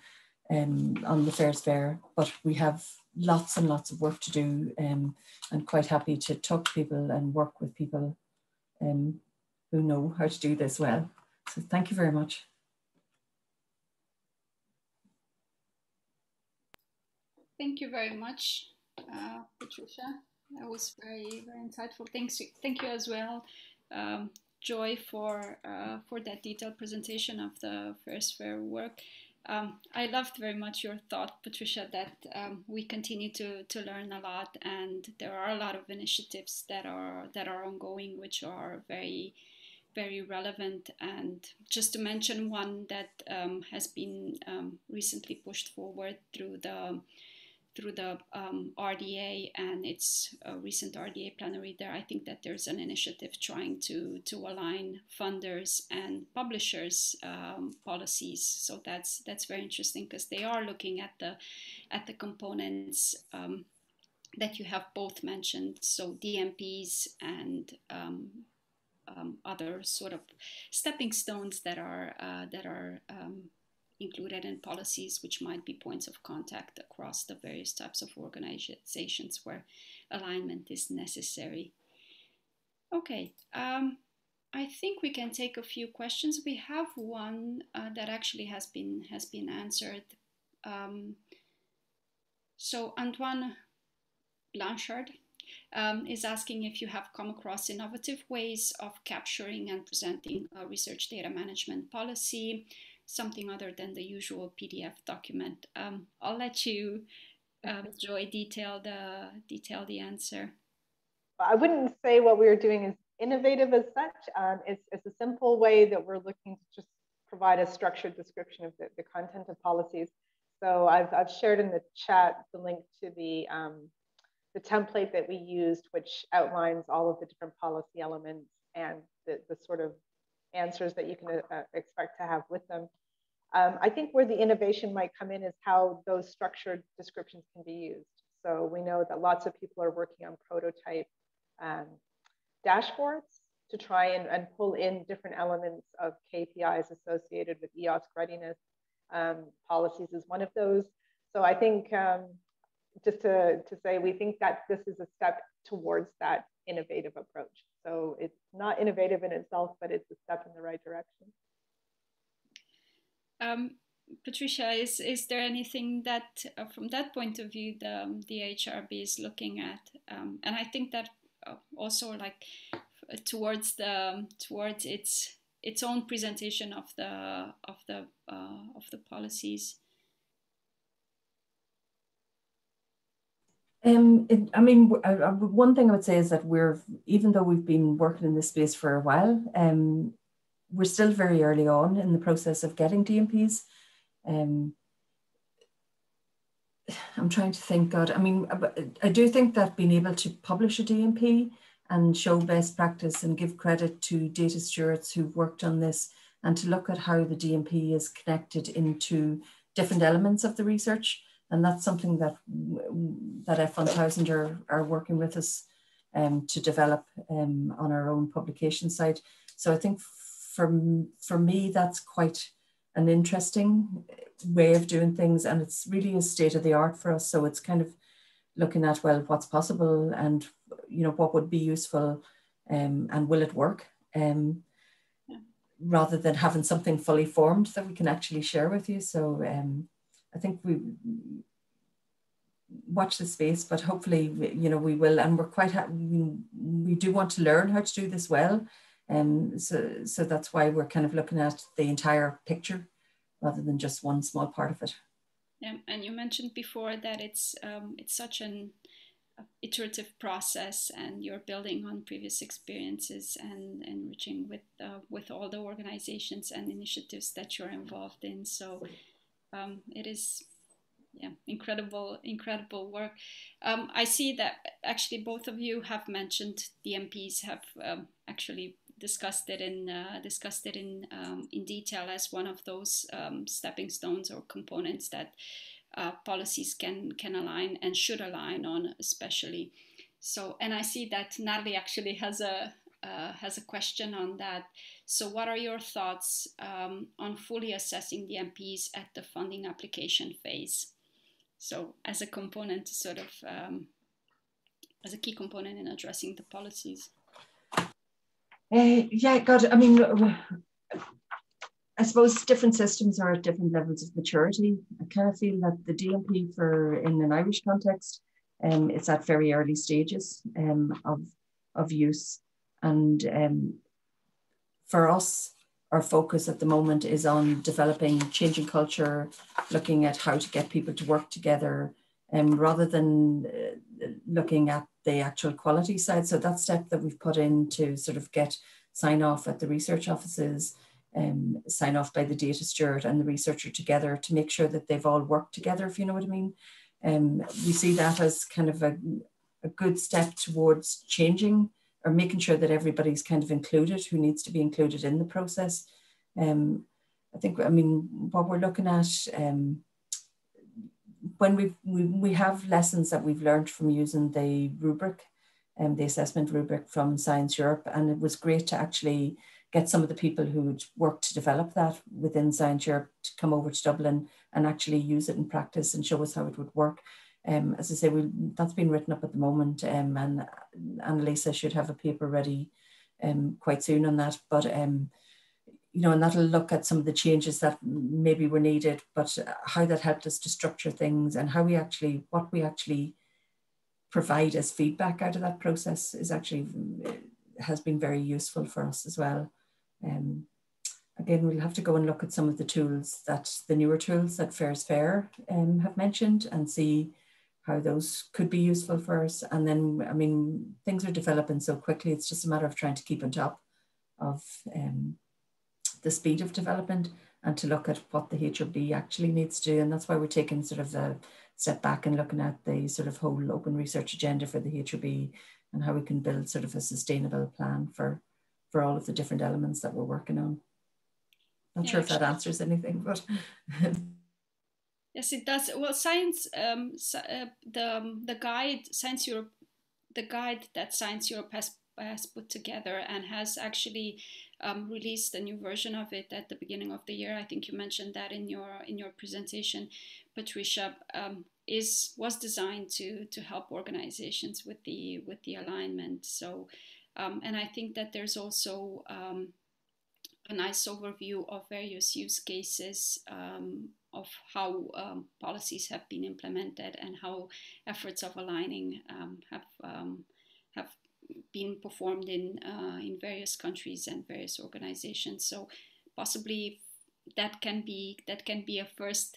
on the Fair's Fair. But we have lots and lots of work to do, and quite happy to talk to people and work with people who know how to do this well. So thank you very much. Thank you very much, Patricia. That was very, very insightful. Thank you as well, Joy, for that detailed presentation of the Fair's Fair work. I loved very much your thought, Patricia, that we continue to learn a lot, and there are a lot of initiatives that are ongoing, which are very, very relevant. And just to mention one that has been recently pushed forward through the RDA and its recent RDA plenary there, I think that there's an initiative trying to align funders and publishers policies. So that's very interesting, because they are looking at the components that you have both mentioned, so DMPs and other sort of stepping stones that are included in policies, which might be points of contact across the various types of organizations where alignment is necessary. Okay, I think we can take a few questions. We have one that actually has been answered. So Antoine Blanchard is asking if you have come across innovative ways of capturing and presenting a research data management policy, something other than the usual PDF document. I'll let you, Joy, detail the answer. I wouldn't say what we're doing is innovative as such. It's a simple way that we're looking to just provide a structured description of the content of policies. So I've shared in the chat the link to the template that we used, which outlines all of the different policy elements and the sort of answers that you can expect to have with them. I think where the innovation might come in is how those structured descriptions can be used. So we know that lots of people are working on prototype dashboards to try and pull in different elements of KPIs associated with EOSC readiness. Policies is one of those. So I think just to say, we think that this is a step towards that innovative approach. So it's not innovative in itself, but it's a step in the right direction. Patricia, is there anything that, from that point of view, the HRB is looking at? And I think that also, like, towards its own presentation of the policies. I mean, one thing I would say is that even though we've been working in this space for a while, we're still very early on in the process of getting DMPs. I'm trying to think, God, I mean, I do think that being able to publish a DMP and show best practice and give credit to data stewards who've worked on this, and to look at how the DMP is connected into different elements of the research. And that's something that F1000 are working with us to develop on our own publication site. So I think for me, that's quite an interesting way of doing things, and it's really a state of the art for us. So it's kind of looking at, well, what's possible, and what would be useful, and will it work, rather than having something fully formed that we can actually share with you. So I think we watch the space, but hopefully we will, and we're quite we do want to learn how to do this well, so that's why we're kind of looking at the entire picture rather than just one small part of it. Yeah, and you mentioned before that it's such an iterative process, and you're building on previous experiences and enriching with all the organizations and initiatives that you're involved in. So it is, yeah, incredible work. I see that actually both of you have mentioned DMPs, have actually discussed it in detail as one of those stepping stones or components that policies can align and should align on, especially. So, and I see that Natalie actually has a question on that. So what are your thoughts on fully assessing the DMPs at the funding application phase? So as a component, sort of as a key component in addressing the policies. Yeah, God, I mean, I suppose different systems are at different levels of maturity. I kind of feel that the DMP in an Irish context, it's at very early stages of use. And for us, our focus at the moment is on developing, changing culture, looking at how to get people to work together, rather than looking at the actual quality side. So that step that we've put in to sort of get sign off at the research offices, sign off by the data steward and the researcher together to make sure that they've all worked together, if you know what I mean. We see that as kind of a good step towards changing or making sure that everybody's kind of included who needs to be included in the process. I think, I mean, what we're looking at, when we have lessons that we've learned from using the rubric, the assessment rubric from Science Europe, and it was great to actually get some of the people who'd worked to develop that within Science Europe to come over to Dublin and actually use it in practice and show us how it would work. As I say, that's been written up at the moment, and Annalisa should have a paper ready quite soon on that. But you know, and that'll look at some of the changes that maybe were needed, but how that helped us to structure things and how what we actually provide as feedback out of that process is actually has been very useful for us as well. Again, we'll have to go and look at some of the tools the newer tools that Fairs Fair have mentioned and see how those could be useful for us. And then, I mean, things are developing so quickly, it's just a matter of trying to keep on top of the speed of development and to look at what the HRB actually needs to do. And that's why we're taking sort of a step back and looking at the sort of whole open research agenda for the HRB and how we can build sort of a sustainable plan for all of the different elements that we're working on. Not sure if that answers anything, but yes, it does. Well, science, the guide, Science Europe, the guide that Science Europe has put together and has actually released a new version of it at the beginning of the year. I think you mentioned that in your presentation, Patricia. Was designed to help organizations with the alignment. So, and I think that there's also a nice overview of various use cases of how policies have been implemented and how efforts of aligning have been performed in various countries and various organizations. So possibly that can be a first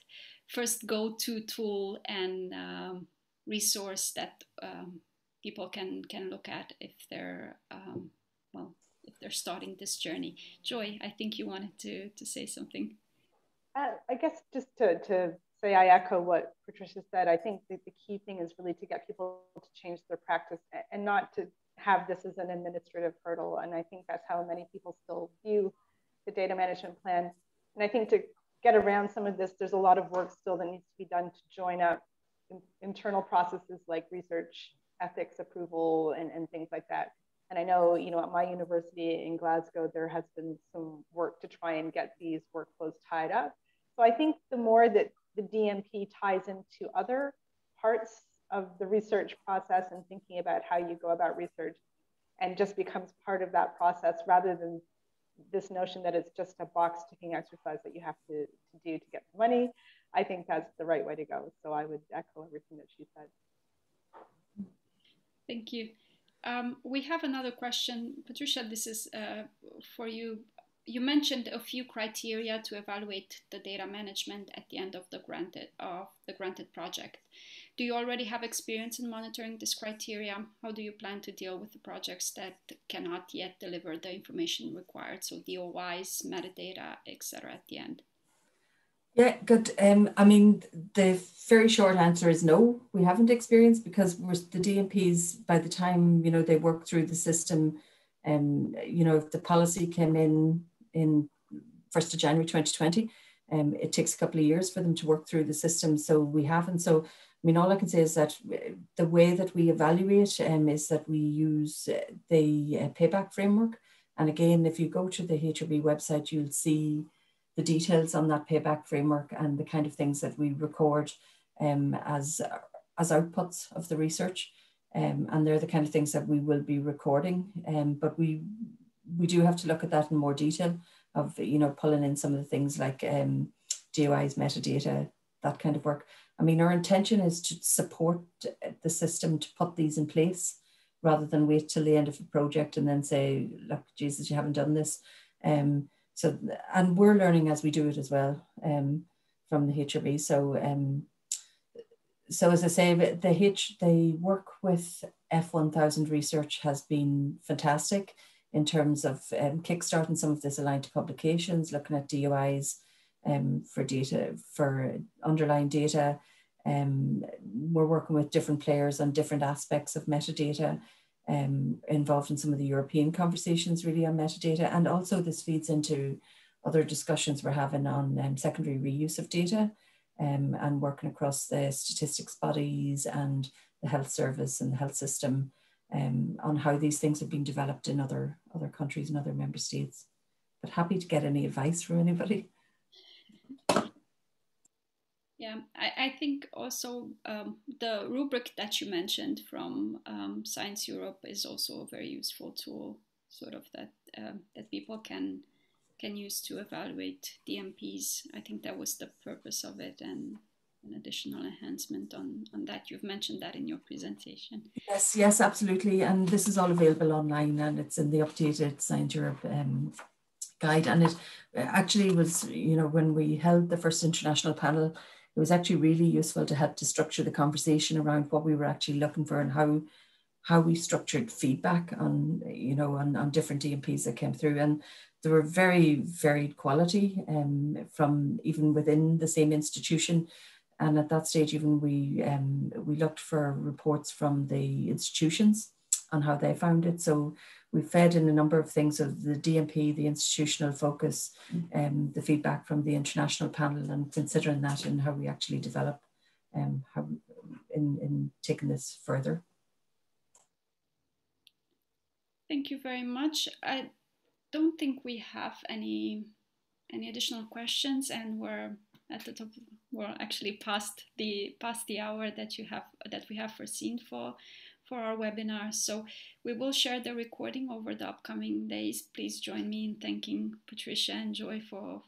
go-to tool and resource that people can look at if they're if they're starting this journey. Joy, I think you wanted to say something. I guess just to say, I echo what Patricia said. I think that the key thing is really to get people to change their practice and not to have this as an administrative hurdle. And I think that's how many people still view the data management plan. And I think to get around some of this, there's a lot of work still that needs to be done to join up internal processes like research, ethics, approval, and things like that. And I know, you know, at my university in Glasgow, there has been some work to try and get these workflows tied up. So I think the more that the DMP ties into other parts of the research process and thinking about how you go about research and just becomes part of that process rather than this notion that it's just a box ticking exercise that you have to do to get the money, I think that's the right way to go. So I would echo everything that she said. Thank you. We have another question. Patricia, this is for you. You mentioned a few criteria to evaluate the data management at the end of the granted project. Do you already have experience in monitoring this criteria? How do you plan to deal with the projects that cannot yet deliver the information required? So DOIs, metadata, etc. at the end. Yeah, good. I mean, the very short answer is no, we haven't experienced, because the DMPs, by the time, you know, they work through the system, you know, if the policy came in 1st of January 2020, it takes a couple of years for them to work through the system. So we haven't. So, I mean, all I can say is that the way that we evaluate is that we use the payback framework. And again, if you go to the HRB website, you'll see the details on that payback framework and the kind of things that we record as outputs of the research. And they're the kind of things that we will be recording. But we do have to look at that in more detail of, you know, pulling in some of the things like DOIs, metadata, that kind of work. I mean, our intention is to support the system to put these in place rather than wait till the end of the project and then say, look, Jesus, you haven't done this. So, and we're learning as we do it as well from the HRB. So as I say, the work with F1000 research has been fantastic in terms of kickstarting some of this aligned to publications, looking at DOIs for data, for underlying data. We're working with different players on different aspects of metadata, involved in some of the European conversations really on metadata. And also this feeds into other discussions we're having on secondary reuse of data and working across the statistics bodies and the health service and the health system on how these things have been developed in other countries and other member states. But happy to get any advice from anybody. Yeah, I think also the rubric that you mentioned from Science Europe is also a very useful tool, sort of that people can use to evaluate DMPs. I think that was the purpose of it, and an additional enhancement on that. You've mentioned that in your presentation. Yes, absolutely. And this is all available online, and it's in the updated Science Europe guide. And it actually was, you know, when we held the first international panel, it was actually really useful to help to structure the conversation around what we were actually looking for and how we structured feedback on, you know, on different DMPs that came through. And there were very varied quality from even within the same institution. And at that stage, even we looked for reports from the institutions on how they found it. So we fed in a number of things of the DMP, the institutional focus, the feedback from the international panel, and considering that in how we actually develop how in taking this further. Thank you very much. I don't think we have any additional questions, and we're at the top. We're actually past the hour that we have foreseen for our webinar. So we will share the recording over the upcoming days. Please join me in thanking Patricia and Joy for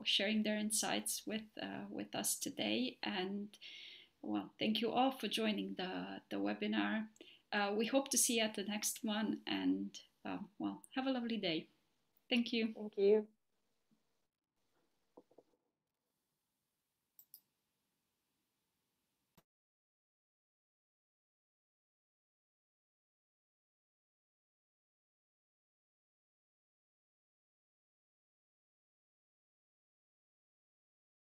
sharing their insights with us today. And well, thank you all for joining the webinar. We hope to see you at the next one, and well, have a lovely day. Thank you. Thank you.